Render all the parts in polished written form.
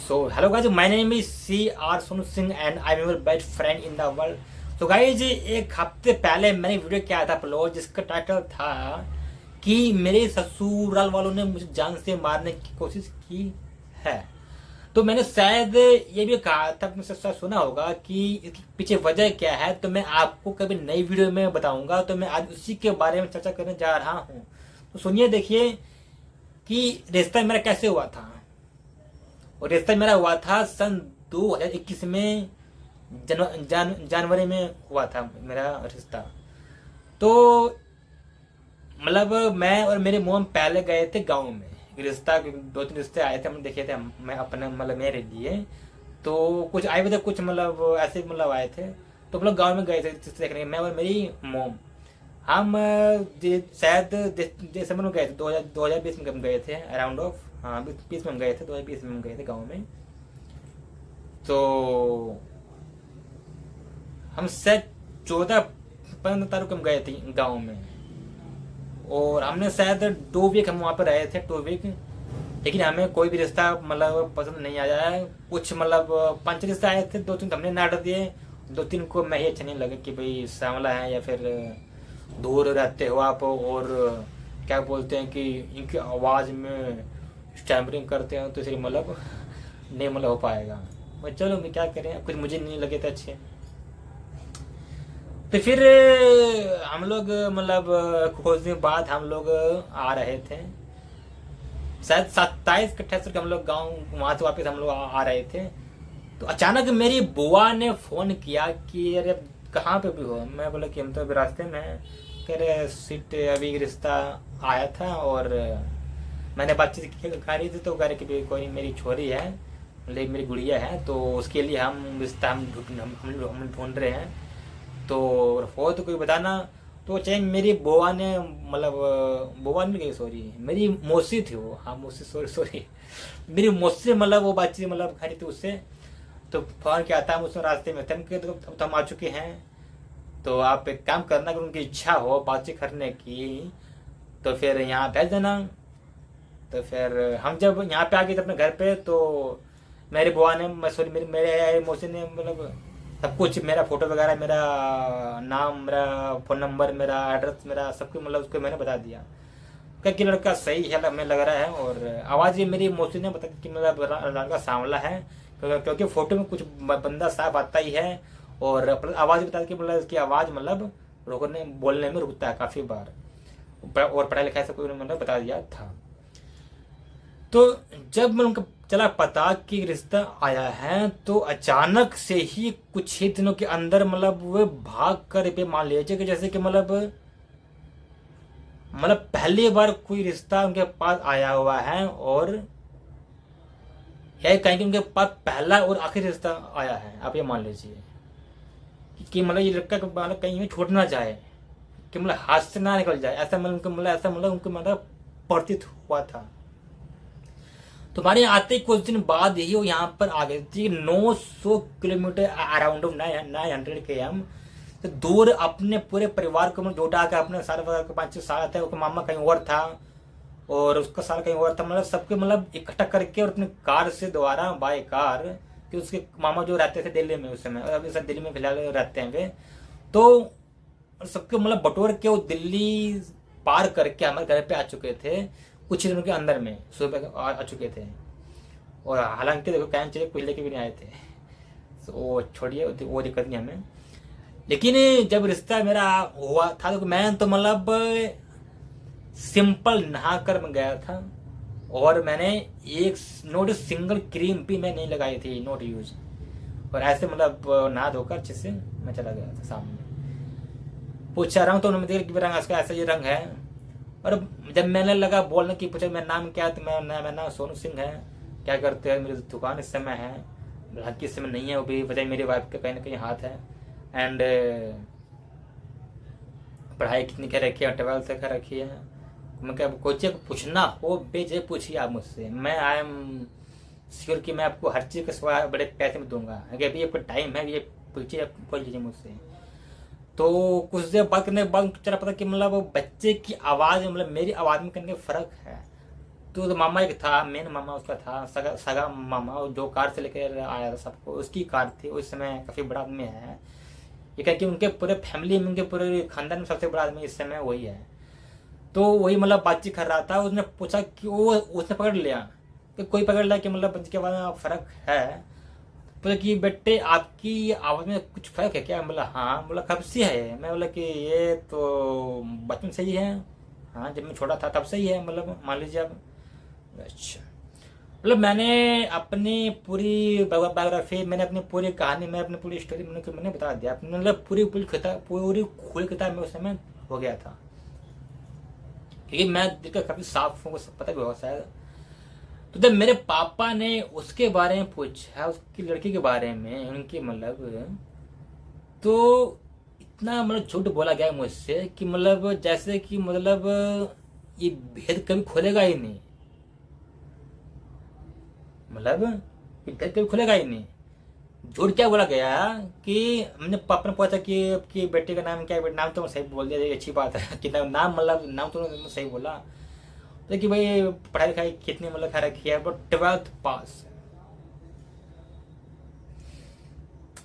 So hello guys, my name is C.R. Sonu Singh and I'm your best friend in the world. तो guys एक हफ्ते पहले मैंने video किया था अपलोड जिसका टाइटल था कि मेरे ससुराल वालों ने मुझे जान से मारने की कोशिश की है। तो मैंने शायद ये भी कहा था, आपने शायद सुना होगा कि इसके पीछे वजह क्या है। तो मैं आपको कभी नई वीडियो में बताऊंगा। तो मैं आज उसी के बारे में चर्चा करने जा रहा हूँ। तो सुनिए, देखिए कि रिश्ता मेरा कैसे हुआ था। और रिश्ता मेरा हुआ था सन 2021 में जनवरी में हुआ था मेरा रिश्ता। तो मतलब मैं और मेरे मोम पहले गए थे गांव में। रिश्ता 2-3 रिश्ते आए थे, हमने देखे थे मैं अपने मतलब मेरे लिए। तो कुछ आए हुए थे, कुछ मतलब ऐसे मतलब आए थे। तो हम लोग गाँव में गए थे रिश्ते देखने, मैं और मेरी मोम। हम शायद दिसंबर में गए थे, 2020 में गए थे अराउंड ऑफ। हाँ, 20 में हम गए थे, 2020 में हम गए थे गाँव में। तो हम शायद 14-15 तारीख को हम गए थे गाँव में। और हमने शायद 2 वीक हम वहाँ पर रहे थे, 2 वीक। लेकिन हमें कोई भी रिश्ता मतलब पसंद नहीं आया है। कुछ मतलब 5 रिश्ते आए थे, 2-3 हमने नाट दिए, 2-3 को मैं ही अच्छा नहीं लगा कि भाई सांवला है या फिर दूर रहते हो आप, और क्या बोलते हैं कि इनकी आवाज़ में स्टैम्परिंग करते हैं तो इसलिए मतलब नहीं मतलब हो पाएगा। मैं चलो मैं क्या करें, कुछ मुझे नहीं लगे थे अच्छे। तो फिर हम लोग मतलब कुछ दिन बाद हम लोग आ रहे थे, शायद 27-28 को हम लोग गाँव वहाँ से वापस हम लोग आ रहे थे। तो अचानक मेरी बुआ ने फोन किया कि अरे कहाँ पे भी हो। मैं बोला कि हम तो अभी रास्ते में हैं। कह रहे सीट अभी रिश्ता आया था और मैंने बातचीत करी थी। तो कह रहे कि भाई कोई मेरी छोरी है, मतलब मेरी गुड़िया है, तो उसके लिए हम रिश्ता हम ढूंढ रहे हैं। तो हो तो कोई बताना। तो चाहे मेरी बुआ ने मतलब बुआ नहीं गई, सॉरी मेरी मौसी थी वो। हाँ मौसी, सॉरी मेरी मौसी मतलब वो बातचीत मतलब खरी थी उससे। तो फोन किया था, हम उसमें रास्ते में थे। अब तो हम आ चुके हैं, तो आप एक काम करना, अगर उनकी इच्छा हो बातचीत करने की तो फिर यहाँ भेज देना। तो फिर हम जब यहाँ पे आ गए थे अपने घर पे, तो मेरी बुआ ने सॉरी मेरे मौसी ने मतलब सब कुछ, मेरा फोटो वगैरह, मेरा नाम, मेरा फ़ोन नंबर, मेरा एड्रेस, मेरा सब कुछ मतलब उसको मैंने बता दिया कि लड़का सही है, हमें लग रहा है। और आवाज़ ये मेरी मौसी ने बता कि मेरा लड़का सांवला है, क्योंकि फोटो में कुछ बंदा साफ आता ही है। और आवाज़ बता कि मतलब इसकी आवाज़ मतलब रोकने बोलने में रुकता है काफ़ी बार, और पढ़ाई लिखाई से कोई मतलब बता दिया था। तो जब मैं उनको चला पता कि रिश्ता आया है, तो अचानक से ही कुछ ही दिनों के अंदर मतलब वो भाग कर पे मान लीजिए कि जैसे कि मतलब पहली बार कोई रिश्ता उनके पास आया हुआ है। और यह कहीं कि उनके पास पहला और आखिरी रिश्ता आया है। आप ये मान लीजिए कि मतलब ये लड़का मतलब कहीं में छूट ना जाए, कि मतलब हाथ से ना निकल जाए, ऐसा मतलब उनको मतलब ऐसा मतलब उनको मतलब प्रतीत हुआ था। तुम्हारे आते कुछ दिन बाद ही वो यहाँ पर आ गई थी, 900 किलोमीटर अराउंड 900 km तो दूर, अपने पूरे परिवार को जुटा कर, अपने सारे 5-6 साल थे, उसका मामा कहीं और था और उसका साल कहीं और था, मतलब सबके मतलब इकट्ठा करके और अपने कार से दोबारा बाय कार, कि उसके मामा जो रहते थे दिल्ली में उस समय, और अभी सब दिल्ली में फिलहाल रहते हैं वे। तो सबके मतलब बटोर के वो दिल्ली पार करके हमारे घर पे आ चुके थे, कुछ दिनों के अंदर में सुबह आ चुके थे। और हालांकि देखो कैन चाहिए कुछ लेके भी नहीं आए थे, तो वो छोड़िए, वो दिक्कत नहीं हमें। लेकिन जब रिश्ता मेरा हुआ था तो मैं तो मतलब सिंपल नहा कर मैं गया था, और मैंने एक नोट सिंगल क्रीम भी मैं नहीं लगाई थी, नोट यूज। और ऐसे मतलब नहा धोकर अच्छे से मैं चला गया था। सामने पूछा रंग, तो उन्होंने देखा कि रंग इसका ऐसा ये रंग है। और जब मैंने लगा बोलने की, पूछा मेरा नाम क्या है, तो मेरा नाम सोनू सिंह है, क्या करते हैं, मेरी दुकान इस समय है, हालांकि इस समय नहीं है वो भी, वजह मेरी वाइफ का कहीं ना कहीं हाथ है। एंड पढ़ाई कितनी कर रखी है, 12th तक कर रखी है। मैं क्या कोई चीज़ पूछना हो बेजे पूछिए आप मुझसे, मैं आई एम श्योर कि मैं आपको हर चीज़ का सवाल बड़े पैसे में दूंगा। अगर अभी आपका टाइम है, ये पूछिए, पूछ लीजिए मुझसे। तो कुछ देर बात करने के बाद चला पता कि मतलब वो बच्चे की आवाज़ में मतलब मेरी आवाज़ में करने फर्क है। तो मामा एक था, मेन मामा उसका था, सगा सगा मामा, जो कार से लेकर आया था सबको, उसकी कार थी। उस समय काफ़ी बड़ा आदमी है ये, क्या कि उनके पूरे फैमिली में, उनके पूरे खानदान में सबसे बड़ा आदमी इस समय वही है। तो वही मतलब बातचीत कर रहा था, उसने पूछा कि वो उसने पकड़ लिया कि कोई पकड़ लिया कि मतलब बच्चे के बारे में फ़र्क है। बोला कि बेटे आपकी आवाज़ में कुछ फ़र्क है क्या? बोला हाँ। बोला कब से है? मैं बोला कि ये तो बचपन से ही है। हाँ, जब मैं छोटा था तब से ही है, मतलब मान लीजिए आप। अच्छा, मतलब मैंने अपनी पूरी बायोग्राफी, मैंने अपनी पूरी कहानी, मैं अपनी पूरी स्टोरी मैंने बता दिया, मतलब पूरी पूरी किताब, पूरी खुली किताब में उस समय हो गया था, क्योंकि मैं दिल का काफ़ी साफ हूँ, पता भी होगा शायद। तो जब मेरे पापा ने उसके बारे में पूछा, उसकी लड़की के बारे में, उनकी मतलब, तो इतना मतलब झूठ बोला गया मुझसे कि मतलब जैसे कि मतलब ये भेद कभी खुलेगा ही नहीं, मतलब ये भेद कभी खुलेगा ही नहीं। झूठ क्या बोला गया कि हमने पापा ने पूछा कि बेटे का नाम क्या है? नाम तो मैं सही बोल दिया, ये अच्छी बात है कि नाम, मतलब नाम तो मैं सही बोला। तो कि भाई पढ़ाई लिखाई कितनी मतलब खा रखी है? बट 12th पास।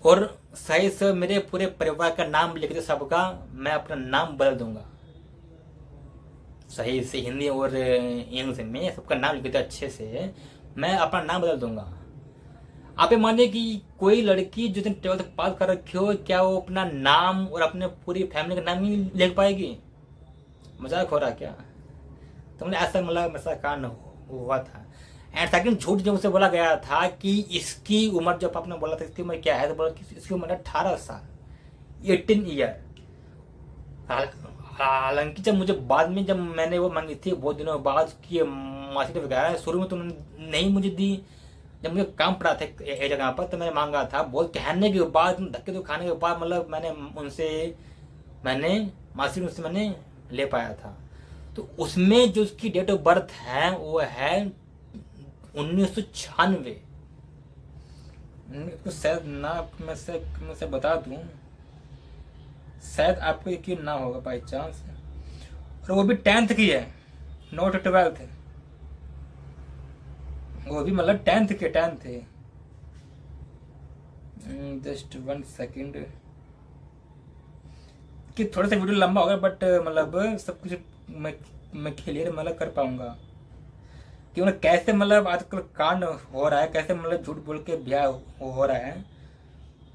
और सही से मेरे पूरे परिवार का नाम लिख दे सबका, मैं अपना नाम बदल दूंगा सही से, हिंदी और इंग्लिश में सबका नाम लिख दे अच्छे से, मैं अपना नाम बदल दूंगा। आप ये मानिए कि कोई लड़की जो दिन 12th पास कर रखी हो, क्या वो अपना नाम और अपने पूरी फैमिली का नाम ही लिख पाएगी? मजाक हो रहा क्या? तो मतलब ऐसा, मतलब ऐसा कांड हुआ था। एंड सेकंड झूठ जो मुझसे बोला गया था कि इसकी उम्र, जब आपने बोला था इसकी उम्र क्या है, तो बोला कि इसकी उम्र 18 साल, 18 ईयर। हालांकि जब मुझे बाद में, जब मैंने वो मांगी थी बहुत दिनों बाद कि मार्कशीट वगैरह, शुरू में तो उन्होंने नहीं मुझे दी। जब मुझे काम पड़ा था एक जगह पर, तो मैंने मांगा था, बहुत कहने के बाद, धक्के तो खाने के बाद, मतलब मैंने मार्कशीट उनसे मैंने ले पाया था। तो उसमें जो उसकी डेट ऑफ बर्थ है वो है 1996। तो शायद ना मैं से बता दूं, शायद आपको यकीन ना होगा बाई चांस, और वो भी 10th की है, नॉट 12th। वो भी मतलब 10th के 10th थे। जस्ट 1 सेकेंड, कि थोड़ा सा वीडियो लंबा होगा, बट मतलब सब कुछ मैं क्लियर मतलब कर पाऊंगा कि उन्हें कैसे मतलब आजकल कांड हो रहा है, कैसे मतलब झूठ बोल के ब्याह हो रहा है।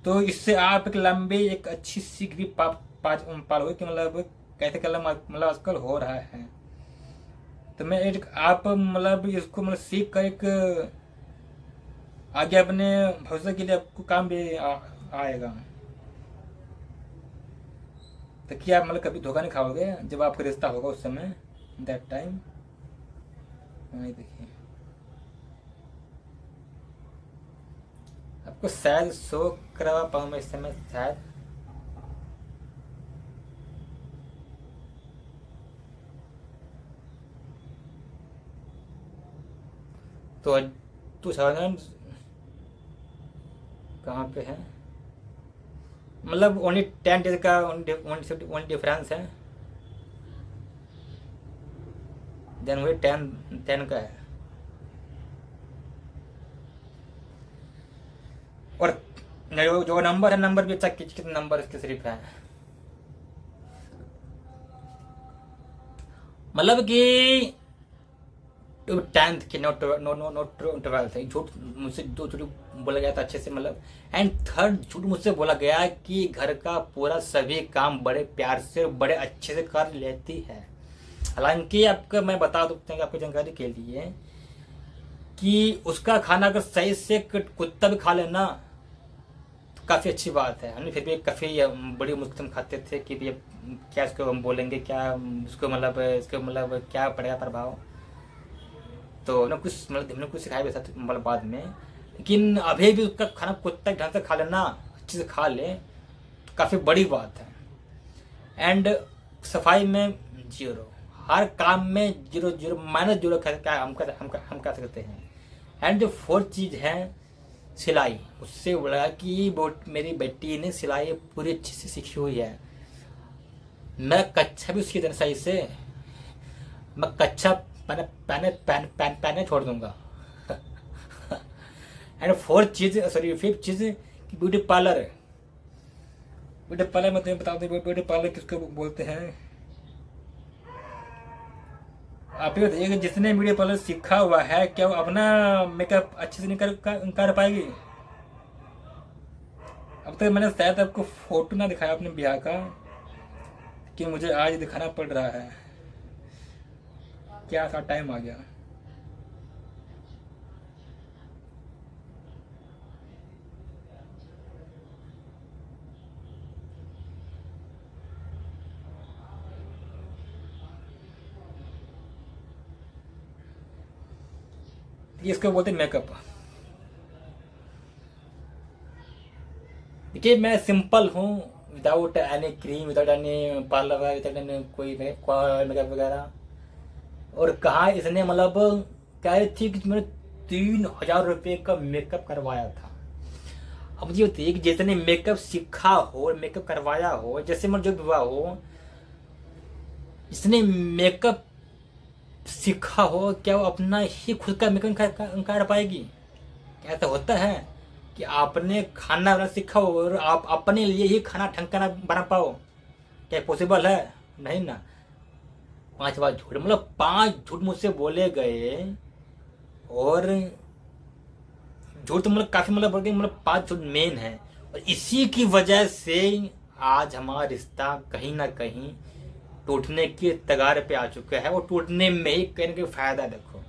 तो इससे आप एक लंबी, एक अच्छी सीख भी पालोगे कि मतलब कैसे क्या मतलब आजकल हो रहा है। तो मैं एक, आप मतलब इसको मतलब सीख कर एक आगे अपने भविष्य के लिए आपको काम भी आएगा। तो क्या आप मतलब कभी धोखा नहीं खाओगे जब आपका रिश्ता होगा उस समय, दैट टाइम। देखिए, आपको शायद शो करवा पाऊँ मैं इस समय, शायद। तो 2000 कहाँ पे है? मतलब ओनली 10 डेज का ओनली डिफरेंस है। देन वही 10 का है। और जो नंबर है, नंबर भी अच्छा, कितने नंबर इसके सिर्फ है, मतलब कि 10th की, नोट 12th। झूठ मुझसे दो झूठ बोला गया था अच्छे से, मतलब। एंड थर्ड झूठ मुझसे बोला गया कि घर का पूरा सभी काम बड़े प्यार से, बड़े अच्छे से कर लेती है। हालांकि आपको मैं बता दूं आपकी जानकारी के लिए कि उसका खाना अगर सही से कुत्ता भी खा लेना तो काफ़ी अच्छी बात है। हमने फिर भी काफ़ी बड़ी मुश्किल हम खाते थे कि ये क्या इसको हम बोलेंगे, क्या इसको मतलब क्या पड़ेगा प्रभाव। तो हमने कुछ सिखाया भी था मतलब बाद में, लेकिन अभी भी उसका खाना कुत्ता ढंग से खा लेना, अच्छे से खा ले, तो काफ़ी बड़ी बात है। एंड सफाई में 0, हर काम में 0 0 -0 क्या हम कह सकते हैं। एंड जो 4th चीज़ है सिलाई, उससे बोला कि मेरी बेटी ने सिलाई पूरी अच्छे से सीखी हुई है। मैं कक्षा भी उसकी देना सही से, मैं कक्षा पहने पहने पहने पहने पहने छोड़ दूंगा। एंड फोर्थ चीज, सॉरी फिफ्थ चीज, ब्यूटी पार्लर। ब्यूटी पार्लर मैं तुम्हें बता दूं, ब्यूटी पार्लर किसको बोलते हैं। आप ये बताइए कि जिसने ब्यूटी पार्लर सीखा हुआ है, क्या वो अपना मेकअप अच्छे से नहीं कर पाएगी। अब तक मैंने शायद आपको फोटो ना दिखाया अपने ब्याह का, कि मुझे आज दिखाना पड़ रहा है। क्या सा टाइम आ गया। इसको बोलते हैं मेकअप। देखिए मैं सिंपल हूँ, without any cream, without any parlour, without any कोई मेकअप वगैरह। और कहा इसने मतलब कह रही थी कि मैंने 3,000 रुपये का मेकअप करवाया था। अब ये होती है कि जिसने मेकअप सीखा हो, मेकअप करवाया हो, जैसे मतलब जो विवाह हो, इसने मेकअप सीखा हो, क्या वो अपना ही खुद का मेकअप कर पाएगी। क्या ऐसा होता है कि आपने खाना बनाना सीखा हो और आप अपने लिए ही खाना ढंग का ना बना पाओ। क्या पॉसिबल है? नहीं ना। 5 बार झूठ, मतलब 5 झूठ मुझसे बोले गए, और झूठ तो मतलब काफी मतलब बोल गए, मतलब 5 झूठ मेन है। और इसी की वजह से आज हमारा रिश्ता कहीं ना कहीं टूटने की तगार पे आ चुका है। और टूटने में ही कहीं ना कहीं फायदा। देखो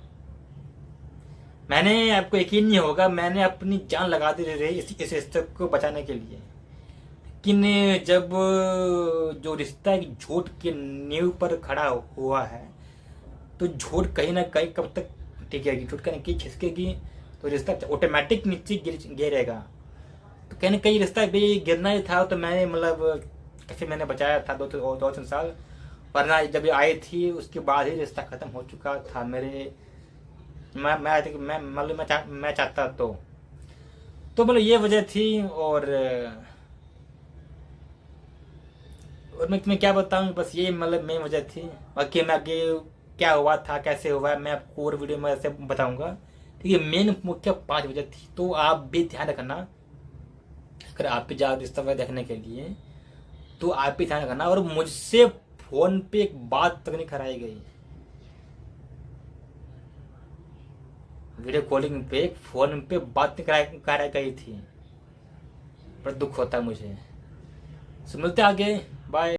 मैंने, आपको यकीन नहीं होगा, मैंने अपनी जान लगा दी रही इस रिश्ते को बचाने के लिए। लेकिन जब जो रिश्ता एक झूठ की नींव पर खड़ा हुआ है, तो झूठ कहीं ना कहीं कब तक टिकेगी, झूठ कहीं की खिसकेगी तो रिश्ता ऑटोमेटिक नीचे गिरेगा। तो कहीं ना कहीं रिश्ता भी गिरना ही था। तो मैंने मतलब कैसे मैंने बचाया था 2-3 साल, वरना जब ये आई थी उसके बाद ही रिश्ता खत्म हो चुका था मेरे। मैं चाहता तो मतलब ये वजह थी। और मैं तुम्हें क्या बताऊं, बस ये मतलब मेन वजह थी। बाकी मैं आगे क्या हुआ था, कैसे हुआ, मैं आपको और वीडियो में ऐसे बताऊंगा। ठीक है, मेन मुख्य 5 वजह थी। तो आप भी ध्यान रखना, अगर आप भी जाओ रिश्ता देखने के लिए तो आप भी ध्यान रखना। और मुझसे फोन पे एक बात तक नहीं कराई गई, वीडियो कॉलिंग पे फोन पे बात नहीं कराई गई थी। बड़ा दुख होता है मुझे। मिलते आगे, बाय।